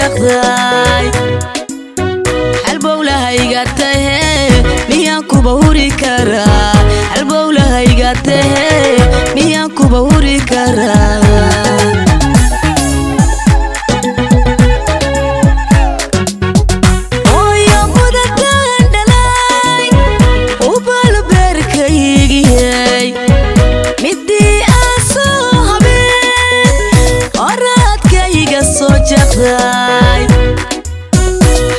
jaqday halbowlahayga tahay miyaan kuba huri karaa halbowlahayga tahay miyaan kuba huri karaa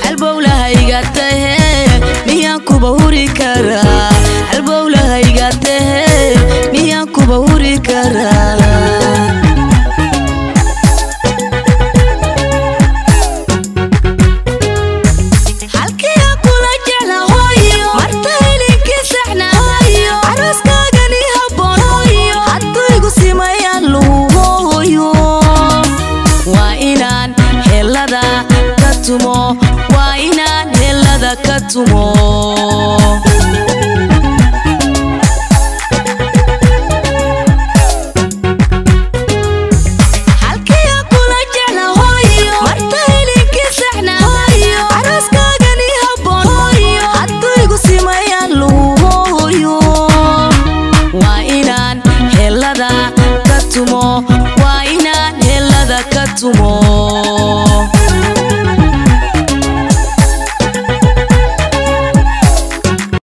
halbowlahayga tahay miyaan kuba huri karaa halbowlahayga tahay miyaan kuba huri karaa waa inaan helada ka tumo halkii kula jecla hooyo marta helinkii saxna hooyo arooskaagani habboon hooyo hadduu igu simayaan luuhooyo waa inaan helada ka tumo waa inaan helada ka tumo